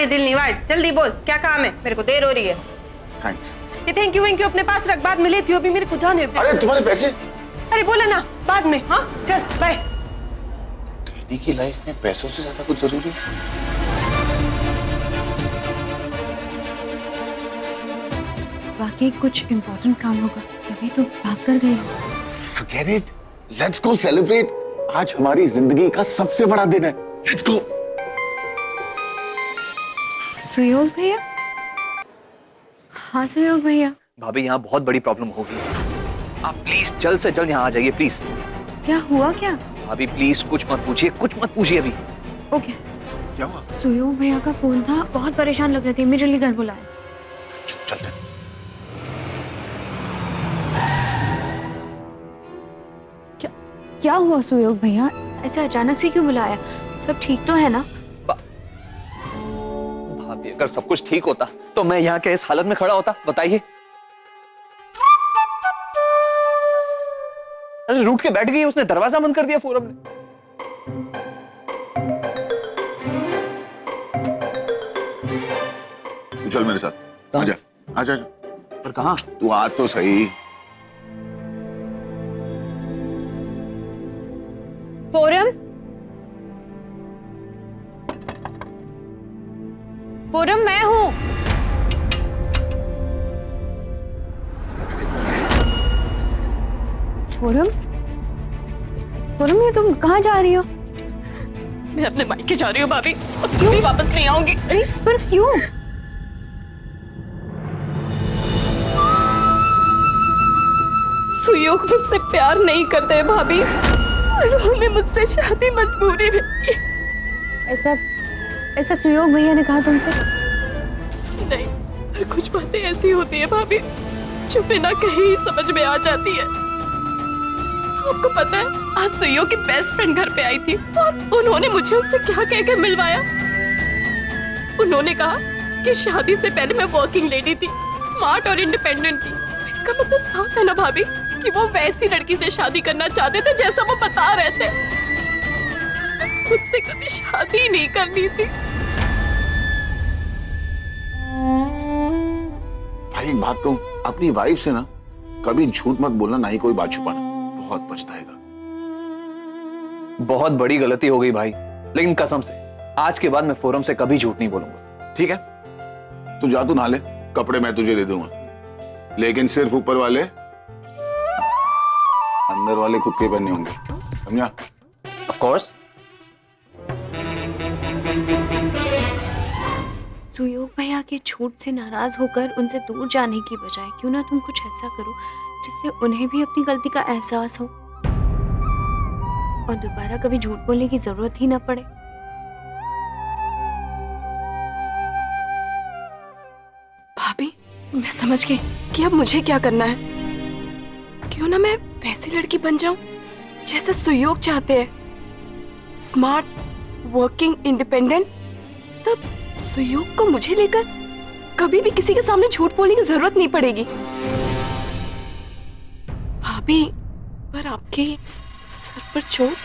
दे दिल निवाड़, जल्दी बोल क्या काम है, मेरे को देर हो रही है। थैंक्स। ये थैंक यू अपने पास रख, बाद में लेती हो, अभी मेरे को जाने। अरे तुम्हारे पैसे? अरे बोला ना बाद में। हाँ चल बाय। टेनी की लाइफ में पैसों से ज्यादा कुछ जरूरी है? वाकई कुछ इम्पोर्टेंट काम होगा तभी तो भाग कर गई। Forget it. Let's go celebrate. आज हमारी जिंदगी का सबसे बड़ा दिन है। Let's go. सुयोग भैया? हाँ सुयोग भैया। भाभी यहाँ बहुत बड़ी प्रॉब्लम हो गई है, आप प्लीज जल्द से जल्द यहाँ आ जाइए प्लीज। क्या हुआ क्या? भाभी प्लीज कुछ मत पूछिए अभी। ओके। क्या हुआ? सुयोग भैया का फोन था, बहुत परेशान लग रहे थे, इमीडिएटली घर बुलाए। चलते हैं। क्या हुआ सुयोग भैया, ऐसे अचानक से क्यों बुलाया? सब ठीक तो है ना? भाभी अगर सब कुछ ठीक होता तो मैं यहाँ के इस हालत में खड़ा होता, बताइए। अरे रूठ के बैठ गई, उसने दरवाजा बंद कर दिया फोरम ने। तू चल मेरे साथ, आजा आजा। पर कहाँ? तू आ तो सही। फोरम? फोरम मैं हूँ। फोरम? फोरम ये तुम कहाँ जा रही हो? मैं अपने मायके जा रही हूँ भाभी, अब क्यों वापस नहीं आऊंगी। अरे पर क्यों? सुयोग मुझसे प्यार नहीं करते हैं भाभी, उन्होंने मुझसे शादी मजबूरी में की। ऐसा सुयोग भैया ने कहा तुमसे? नहीं, पर कुछ बातें ऐसी होती है भाभी जो बिना कहे ही समझ में आ जाती है। आपको पता है आज सुयोग की बेस्ट फ्रेंड घर पे आई थी और उन्होंने मुझे उससे क्या कहकर मिलवाया। उन्होंने कहा कि शादी से पहले मैं वर्किंग लेडी थी, स्मार्ट और इंडिपेंडेंट थी। इसका मतलब साफ है ना भाभी कि वो वैसी लड़की से शादी करना चाहते थे जैसा वो बता रहे थे। मुझसे कभी शादी नहीं करनी थी। भाई एक बात कहूं, अपनी वाइफ से ना कभी झूठ मत बोलना, ना ही कोई बात छुपाना, बहुत पछताएगा। बहुत बड़ी गलती हो गई भाई, लेकिन कसम से आज के बाद मैं फोरम से कभी झूठ नहीं बोलूंगा। ठीक है, तू जा, तू नहा ले, कपड़े मैं तुझे दे दूंगा, लेकिन सिर्फ ऊपर वाले, अंदर वाले खुद के पहनने होंगे, समझा? Of course. सुयोग भैया के झूठ से नाराज होकर उनसे दूर जाने की बजाय क्यों ना तुम कुछ ऐसा करो जिससे उन्हें भी अपनी गलती का एहसास हो और दोबारा कभी झूठ बोलने की जरूरत ही ना पड़े। भाभी मैं समझ गई कि अब मुझे क्या करना है। क्यों ना मैं वैसी लड़की बन जाऊं जैसे सुयोग चाहते हैं, स्मार्ट, वर्किंग, इंडिपेंडेंट। तब सुयोग को मुझे लेकर कभी भी किसी के सामने झूठ बोलने की जरूरत नहीं पड़ेगी। भाभी पर आपके सर पर चोट।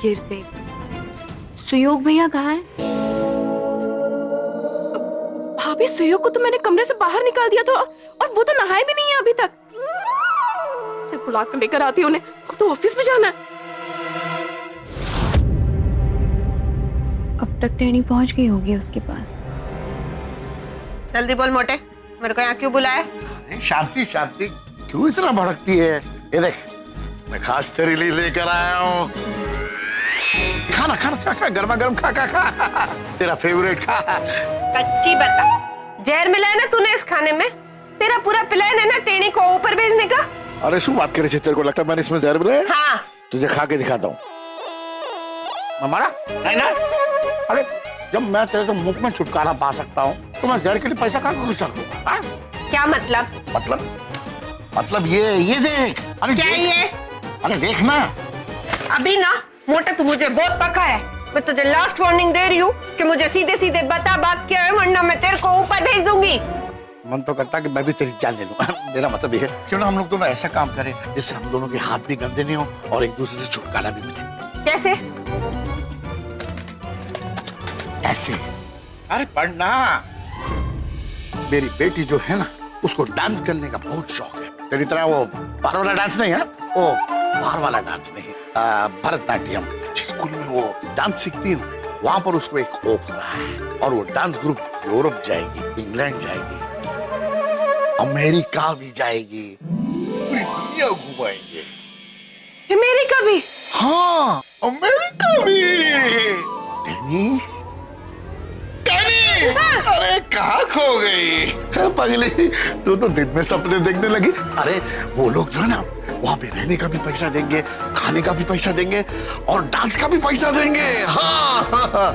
गिर गई। सुयोग भैया कहाँ हैं? भाभी सुयोग को तो मैंने कमरे से बाहर निकाल दिया था और वो तो नहाए भी नहीं है अभी तक। मैं बुला कर लेकर आती हूँ उन्हें, तो ऑफिस में जाना है। अब तक टेनी पहुंच गई होगी उसके पास। जल्दी बोल मोटे, मेरे को यहाँ क्यों बुलाया? शांति शांति, क्यों इतना भड़कती है? ये देख, मैं खास तेरे लिए लेकर आया हूँ। खाना खाना खा खा, गर्मा गर्म खा खा खा, तेरा फेवरेट खा। कच्ची बता, जहर मिला है ना तूने इस खाने में? तेरा पूरा प्लान है ना टेनी को ऊपर भेजने का? अरे शू बात करे, तेरे को लगता है मैंने इसमें जहर मिलाया? हाँ। तुझे खा के दिखाता हूँ। मारा नहीं ना? अरे जब मैं तेरे से मुफ्त में छुटकारा पा सकता हूँ तो मैं जहर के लिए पैसा कहाँ खर्च करूँगा? क्या मतलब? मतलब ये देख। अरे क्या देख। ये? अरे देख ना। अभी ना मोटा तू मुझे बहुत पका है। मैं तुझे लास्ट वार्निंग दे रही हूँ कि मुझे सीधे सीधे बता बात क्या है, वरना मैं तेरे को ऊपर भेज दूंगी। मन तो करता कि मैं भी तेरी जान ले लूं। मेरा मतलब ये है, क्यों ना हम लोग दोनों ऐसा काम करें जिससे हम दोनों के हाथ भी गंदे नहीं हो और एक दूसरे से छुटकारा भी मिले। कैसे? ऐसे, अरे पढ़ना। मेरी बेटी जो है ना, उसको डांस करने का बहुत शौक है। तेरी तरह वो बाहर वाला डांस नहीं है, वो बाहर वाला डांस नहीं, भरतनाट्यम। जिस स्कूल में वो डांस सीखती है ना, वहां पर उसको एक ऑफर है और वो डांस ग्रुप यूरोप जाएगी, इंग्लैंड जाएगी, अमेरिका भी जाएगी, पूरी दुनिया घुमाएंगे। अमेरिका भी? हाँ, अमेरिका भी। डैनी, डैनी, अरे कहाँ खो गई पगली? तू तो दिन में सपने देखने लगी। अरे वो लोग जो है ना, वहां पे रहने का भी पैसा देंगे, खाने का भी पैसा देंगे और डांस का भी पैसा देंगे। हाँ,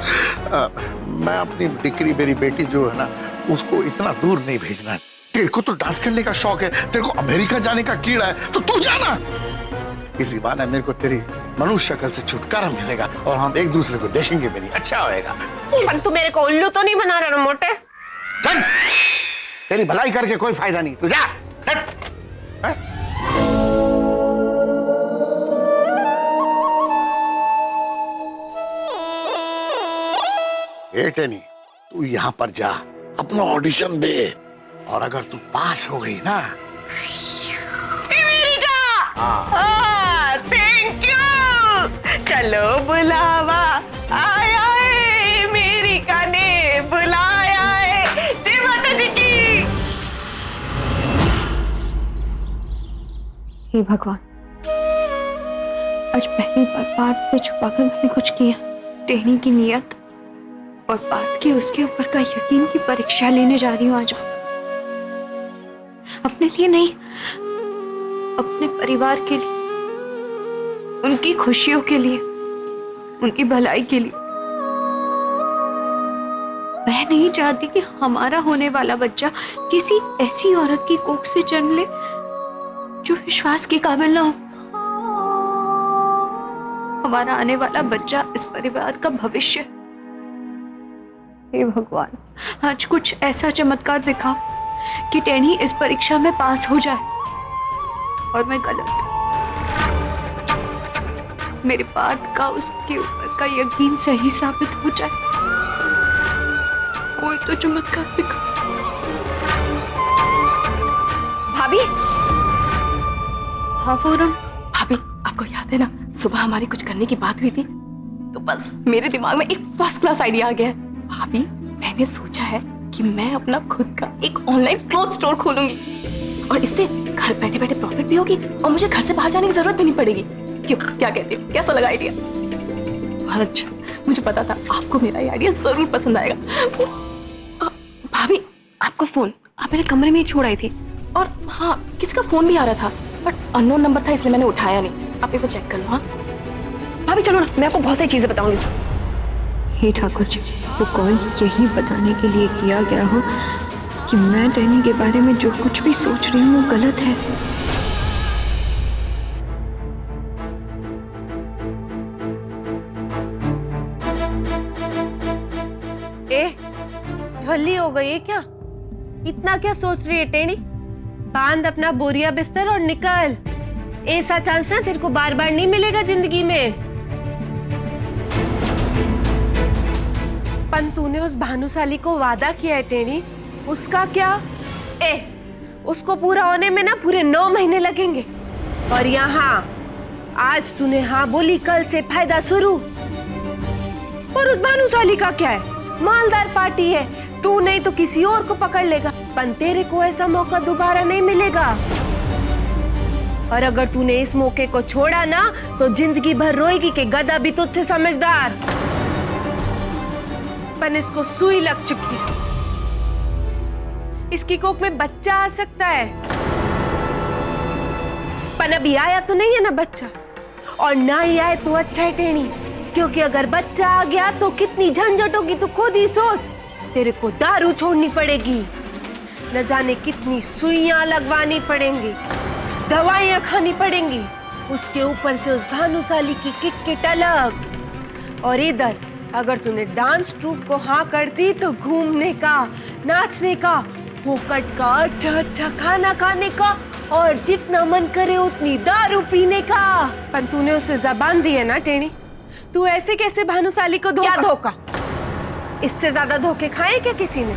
मैं अपनी डिक्री, मेरी बेटी जो है ना, उसको इतना दूर नहीं भेजना है। तेरे को तो डांस करने का शौक है, तेरे को अमेरिका जाने का कीड़ा है, तो तू जाना। इसी बहाने मेरे को तेरी मनुष्य शक्ल से छुटकारा मिलेगा और हम एक दूसरे को देखेंगे भी नहीं। अच्छा होएगा। पर तू मेरे को उल्लू तो नहीं बना रहा मोटे? चल, तेरी भलाई करके कोई फायदा नहीं, तू जा। चल। ए टेनी, तू यहाँ पर जा, अपना ऑडिशन दे और अगर तू पास हो गई ना, थैंक यू। चलो बुलावा आया है, अमेरिका ने बुलाया है। जय माता दी की। हे भगवान, आज पहली बार पार्थ से छुपाकर मैंने कुछ किया। टेनी की नियत और पार्थ की उसके ऊपर का यकीन की परीक्षा लेने जा रही हूँ आज। अपने लिए नहीं, अपने परिवार के लिए, उनकी खुशियों के लिए, उनकी भलाई के लिए। मैं नहीं चाहती कि हमारा होने वाला बच्चा किसी ऐसी औरत की कोख से जन्म ले जो विश्वास के काबिल ना हो। हमारा आने वाला बच्चा इस परिवार का भविष्य है। हे भगवान, आज कुछ ऐसा चमत्कार दिखाओ कि टेनी इस परीक्षा में पास हो जाए और मैं गलत। मेरे पार्थ का उसके ऊपर का यकीन सही साबित हो जाए। कोई तो चमत्कार दिखा। भाभी, हाँ फोरम। भाभी आपको याद है ना, सुबह हमारी कुछ करने की बात हुई थी, तो बस मेरे दिमाग में एक फर्स्ट क्लास आइडिया आ गया है। भाभी, मैंने सोचा है कि मैं अपना खुद का एक ऑनलाइन क्लोथ स्टोर खोलूंगी और इससे घर बैठे बैठे प्रॉफिट भी होगी और मुझे घर से बाहर जाने की जरूरत भी नहीं पड़ेगी। क्यों, क्या कहते हो? कैसा लगा आइडिया? बहुत अच्छा, मुझे पता था आपको मेरा ये आइडिया जरूर पसंद आएगा। भाभी, आपका फोन आप मेरे कमरे में ही छोड़ आई थी और हाँ, किसी का फोन भी आ रहा था बट अननोन नंबर था, इसलिए मैंने उठाया नहीं। आप एक बार चेक कर लो। हाँ भाभी, चलो ना, मैं आपको बहुत सारी चीजें बताऊंगी। हे ठाकुर जी, वो कॉल यही बताने के लिए किया गया हो कि मैं टेनी के बारे में जो कुछ भी सोच रही हूँ वो गलत है। झल्ली हो गई है क्या? इतना क्या सोच रही है टेनी? बांध अपना बोरिया बिस्तर और निकल। ऐसा चांस ना तेरे को बार बार नहीं मिलेगा जिंदगी में। पन तूने उस भानुशाली को वादा किया है टेनी, उसका क्या? उसको पूरा होने में ना पूरे 9 महीने लगेंगे। और यहाँ आज तूने हाँ बोली, कल से फायदा शुरू। और उस भानुशाली का क्या है? मालदार पार्टी है, तू नहीं तो किसी और को पकड़ लेगा, पर तेरे को ऐसा मौका दोबारा नहीं मिलेगा। और अगर तूने इस मौके को छोड़ा ना तो जिंदगी भर रोएगी कि गधा भी तुझसे समझदार। पर इसको सुई लग चुकी है, इसकी कोख में बच्चा आ सकता है, पर अभी आया तो नहीं है ना बच्चा। और ना ही आए तो अच्छा है टेनी, क्योंकि अगर बच्चा आ गया तो कितनी झंझट होगी तू खुद ही सोच। तेरे को दारू छोड़नी पड़ेगी, न जाने कितनी सुइयां लगवानी पड़ेंगी, दवाइयां खानी पड़ेंगी, उसके ऊपर से उस भानुशाली की किट अलग। और इधर अगर तूने डांस ट्रूप को हाँ कर दी तो घूमने का, नाचने का फोकट का अच्छा अच्छा खाना खाने का और जितना मन करे उतनी दारू पीने का। पर तूने उसे जबान दी है ना टेणी, तू ऐसे कैसे भानुशाली को धोखा? क्या धोखा? इससे ज्यादा धोखे खाए क्या किसी ने?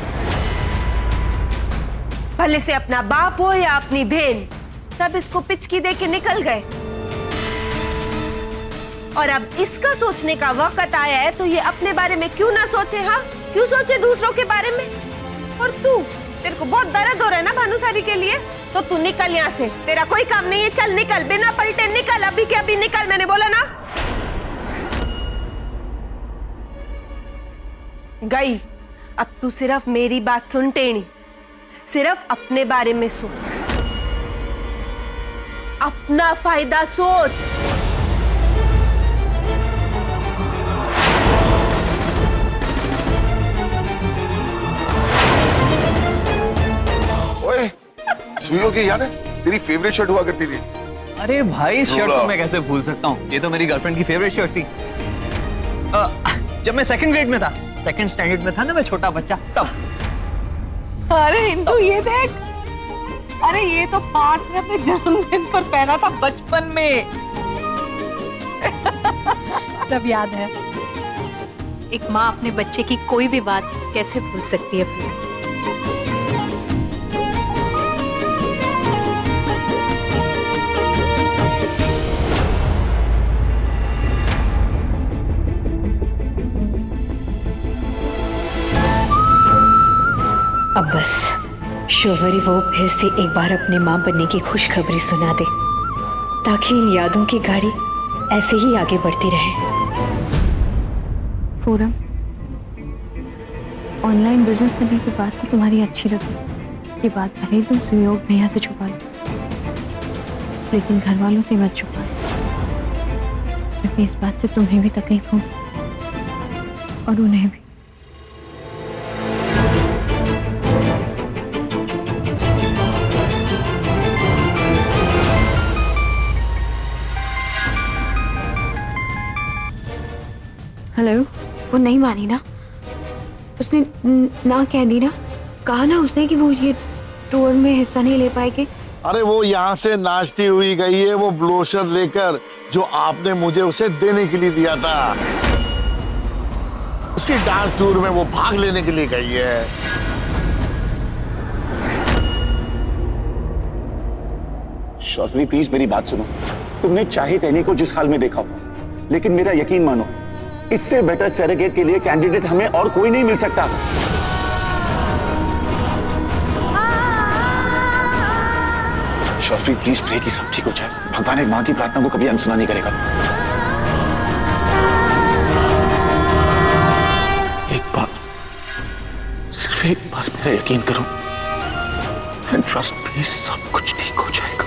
भले से अपना बाप हो या अपनी बहन, सब इसको पिचकी दे के निकल गए। और अब इसका सोचने का वक्त आया है तो ये अपने बारे में क्यों ना सोचे? हाँ, क्यों सोचे दूसरों के बारे में? और तू, तेरे को बहुत दर्द हो रहा है ना भानुशाली के लिए, तो तू निकल यहाँ से। तेरा कोई काम नहीं है, चल निकल, बिना पलटे निकल, अभी के अभी निकल, मैंने बोला ना। गई। अब तू सिर्फ मेरी बात सुन टेणी, सिर्फ अपने बारे में सोच, अपना फायदा सोच। ओए, सुइयों की याद है? तेरी फेवरेट शर्ट हुआ करती थी। अरे भाई, शर्ट तो मैं कैसे भूल सकता हूँ, ये तो मेरी गर्लफ्रेंड की फेवरेट शर्ट थी। जब मैं सेकंड ग्रेड में था, सेकंड स्टैंडर्ड में था ना मैं, छोटा बच्चा तब। अरे हिंदू ये देख, अरे ये तो पार्थ ने अपने जन्मदिन पर पहना था बचपन में। सब याद है। एक माँ अपने बच्चे की कोई भी बात कैसे भूल सकती है अपनी? अब बस शोभरी वो फिर से एक बार अपने माँ बनने की खुशखबरी सुना दे, ताकि इन यादों की गाड़ी ऐसे ही आगे बढ़ती रहे। फोरम, ऑनलाइन बिजनेस करने की बात तो तुम्हारी अच्छी लगी, ये बात भले ही तुम सुयोग भैया से छुपा लो, लेकिन घर वालों से मत छुपा, क्योंकि इस बात से तुम्हें भी तकलीफ होगी और उन्हें भी। हेलो, वो नहीं मानी ना, उसने ना कह दी ना, कहा ना उसने कि वो ये टूर में हिस्सा नहीं ले पाएगी। अरे वो यहाँ से नाचती हुई गई है, वो ब्रोशर लेकर जो आपने मुझे उसे देने के लिए दिया था। उसी डांस टूर में वो भाग लेने के लिए गई है। शौर्य प्लीज मेरी बात सुनो। तुमने चाहे टेनी को जिस हाल में देखा हो, लेकिन मेरा यकीन मानो, इससे बेटर सरेगेट के लिए कैंडिडेट हमें और कोई नहीं मिल सकता। शौर्य प्लीज प्रे की सब ठीक हो जाए। भगवान एक मां की प्रार्थना को कभी अनसुना नहीं करेगा। एक बार, सिर्फ एक बार मेरा यकीन करो, एंड ट्रस्ट मी, सब कुछ ठीक हो जाएगा।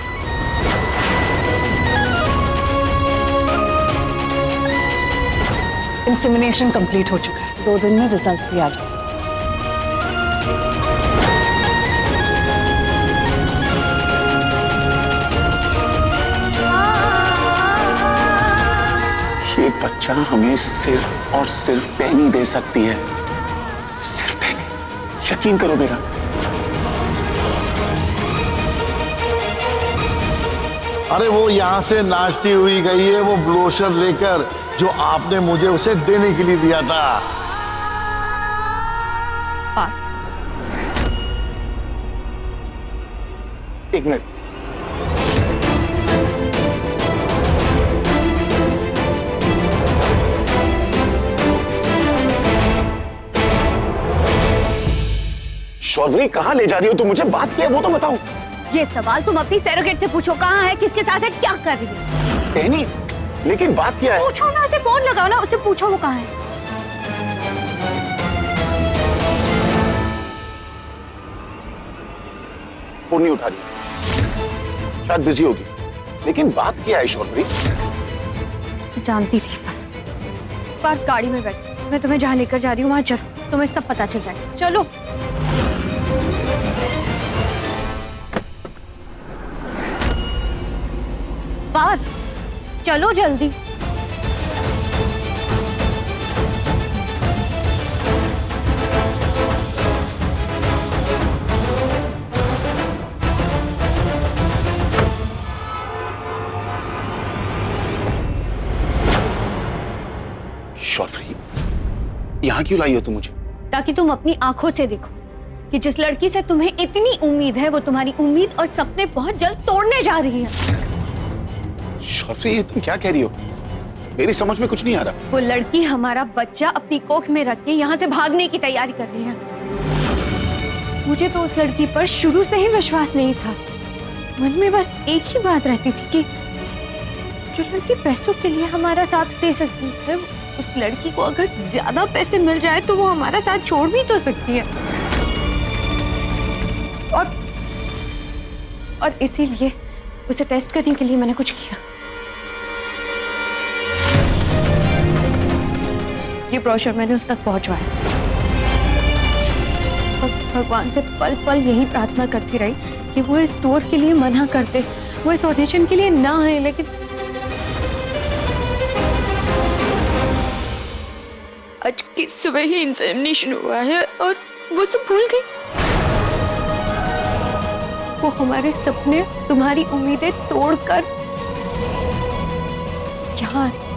इंसेमिनेशन कंप्लीट हो चुका है, 2 दिन में रिजल्ट्स भी आ जाएंगे। ये बच्चा हमें सिर्फ और सिर्फ टेनी दे सकती है, सिर्फ टेनी, यकीन करो मेरा। अरे वो यहाँ से नाचती हुई गई है, वो ब्रोशर लेकर जो आपने मुझे उसे देने के लिए दिया था। एक मिनट, शौर्य कहाँ ले जा रही हो तुम? मुझे बात क्या है वो तो बताओ। ये सवाल तुम अपनी सरोगेट से पूछो, कहाँ है, किसके साथ है, क्या कर रही है। टेनी, लेकिन बात क्या है? पूछो ना, उसे फोन लगाओ ना, उसे पूछो वो कहाँ है। फोन नहीं उठा रही, शायद बिजी होगी। लेकिन बात क्या है शौर्य? जानती थी पार्थ, गाड़ी में बैठ, मैं तुम्हें जहाँ लेकर जा रही हूँ वहां चलो, तुम्हें सब पता चल जाएगा। चलो। पार्थ, चलो जल्दी। यहाँ क्यों लाई हो तुम मुझे? ताकि तुम अपनी आंखों से देखो कि जिस लड़की से तुम्हें इतनी उम्मीद है वो तुम्हारी उम्मीद और सपने बहुत जल्द तोड़ने जा रही है। शर्फी, ये तुम क्या कह रही हो? मेरी समझ में कुछ नहीं आ रहा। वो लड़की हमारा बच्चा अपनी कोख में रख के यहाँ से भागने की तैयारी कर रही है। मुझे तो उस लड़की पर शुरू से ही विश्वास नहीं था। मन में बस एक ही बात रहती थी कि जो लड़की पैसों के लिए हमारा साथ दे सकती है, उस लड़की को अगर ज्यादा पैसे मिल जाए तो वो हमारा साथ छोड़ भी तो सकती है। और इसीलिए उसे टेस्ट करने के लिए मैंने कुछ किया। ये ब्रोशर मैंने उस तक पहुंचवाया और भगवान से पल पल यही प्रार्थना करती रही कि वो इस टूर के लिए मना करते, वो इस ऑडिशन के लिए ना आए। लेकिन आज की सुबह ही एग्जामिनेशन हुआ है और वो सब भूल गई। वो हमारे सपने, तुम्हारी उम्मीदें तोड़कर यहाँ आ रही।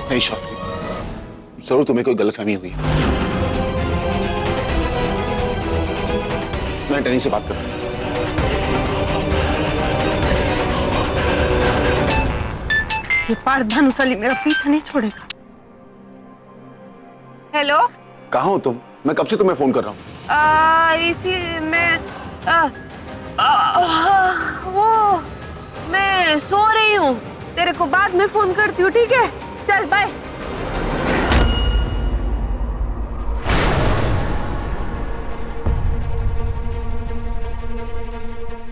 नहीं शर्फी, जरूर तुम्हें कोई गलतफहमी हुई है। मैं टैनी से बात कर रहा हूँ। ये पारधानुसाली मेरा पीछा नहीं छोड़ेगा। हेलो, कहाँ हो तुम? मैं कब से तुम्हें फोन कर रहा हूँ। इसी में वो मैं सो रही हूँ। तेरे को बाद में फोन करती हूँ, ठीक है? चल बाय।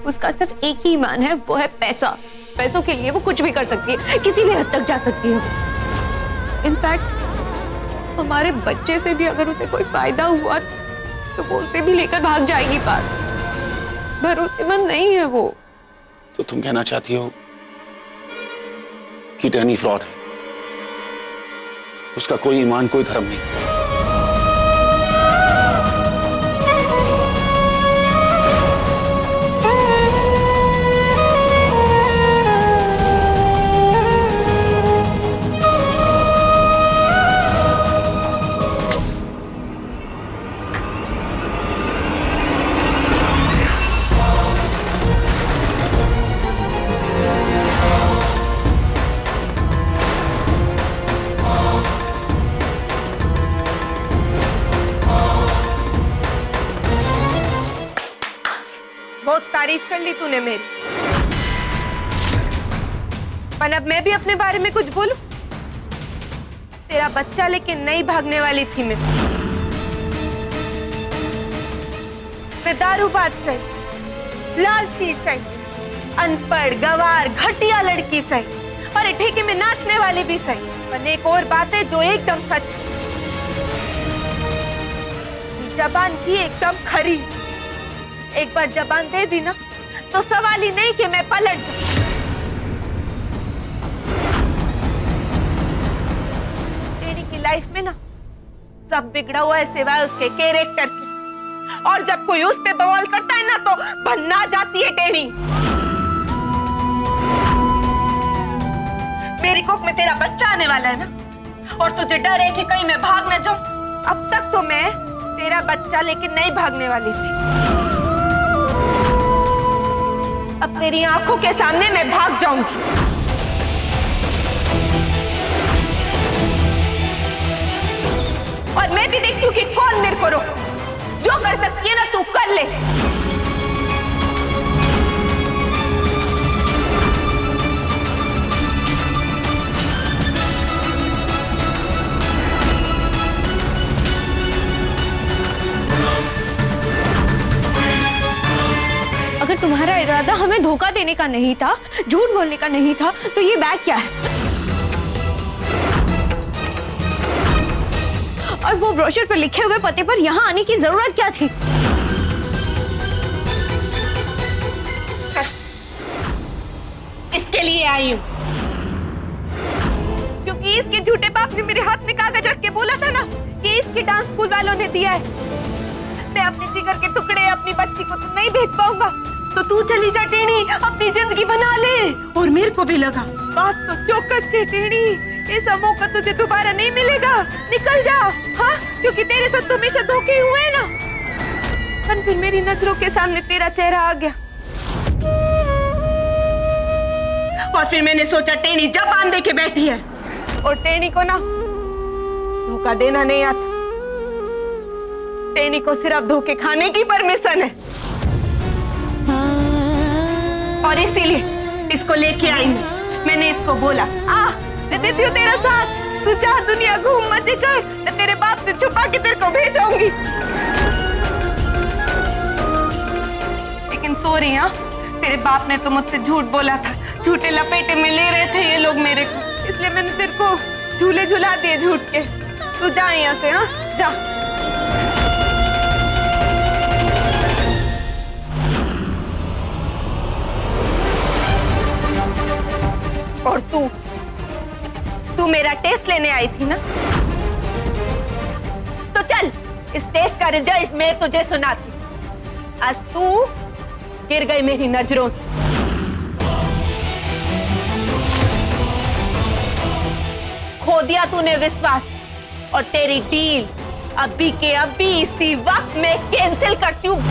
उसका सिर्फ एक ही ईमान है, वो है पैसा। पैसों के लिए वो कुछ भी कर सकती है, किसी भी हद तक जा सकती है। इनफैक्ट हमारे बच्चे से भी अगर उसे कोई फायदा हुआ तो वो उसे भी लेकर भाग जाएगी पार। भरोसेमंद नहीं है वो। तो तुम कहना चाहती हो कि टैनी फ्रॉड है, उसका कोई ईमान, कोई धर्म नहीं। बहुत तारीफ कर ली तूने मेरी, पर अब मैं भी अपने बारे में कुछ बोलूं? तेरा बच्चा लेके नहीं भागने वाली थी मैं दारूबाज सही, लालची सही, अनपढ़, गवार, घटिया लड़की सही, और ठेके में नाचने वाली भी सही। पर एक और बात है जो एकदम सच, जबान की एकदम खरी। एक बार जबान दे दी ना तो सवाल ही नहीं कि मैं पलट जाऊं। तेरी की लाइफ में ना सब बिगड़ा हुआ है सिवाय उसके कैरेक्टर के, और जब कोई उस पे बवाल करता है ना तो भन्ना जाती है टेढ़ी। मेरी कोख में तेरा बच्चा आने वाला है ना, और तुझे डर है कि कहीं मैं भाग न जाऊं। अब तक तो मैं तेरा बच्चा लेकिन नहीं भागने वाली थी, अब तेरी आंखों के सामने मैं भाग जाऊंगी। और मैं भी देखती हूँ कि कौन मेरे को रोक। जो कर सकती है ना तू कर ले। अगर तुम्हारा इरादा हमें धोखा देने का नहीं था, झूठ बोलने का नहीं था, तो ये बैग क्या है? और वो ब्रोशर पर लिखे हुए पते पर यहाँ आने की जरूरत क्या थी? इसके लिए आई हूँ क्योंकि इसके झूठे बाप ने मेरे हाथ में कागज रख के बोला था ना कि इसके डांस स्कूल वालों ने दिया है। मैं अपने जिगर के टुकड़े अपनी बच्ची को तो नहीं भेज पाऊंगा, तो तू चली जा टेढ़ी, अपनी जिंदगी बना ले। और मेरे को भी लगा बात तो चौकस से टेढ़ी, ऐसा मौका तुझे दोबारा नहीं मिलेगा, निकल जा। हाँ, क्योंकि तेरे साथ तो हमेशा धोखे हुए ना। पर फिर मेरी नजरों के सामने तेरा चेहरा आ गया और फिर मैंने सोचा टेढ़ी जबान दे के बैठी है, और टेढ़ी को ना धोखा देना नहीं आता, टेढ़ी को सिर्फ धोखे खाने की परमिशन है। और इसीलिए इसको लेके आई मैंने इसको बोला मैं देती हूँ तेरा साथ, तू चाह दुनिया घूम मजे कर, मैं तेरे बाप से छुपा के तेरे को भेजाऊंगी। लेकिन सॉरी हाँ, तेरे बाप ने तो मुझसे झूठ बोला था, झूठे लपेटे में ले रहे थे ये लोग मेरे को, इसलिए मैंने तेरे को झूले झुला दिए झूठ के। तू जा यहाँ से, हाँ जा। और तू मेरा टेस्ट लेने आई थी ना, तो चल इस टेस्ट का रिजल्ट मैं तुझे सुनाती। आज तू गिर गई मेरी नजरों से। खो दिया तूने विश्वास, और तेरी डील अभी के अभी इसी वक्त मैं कैंसिल करती हूँ।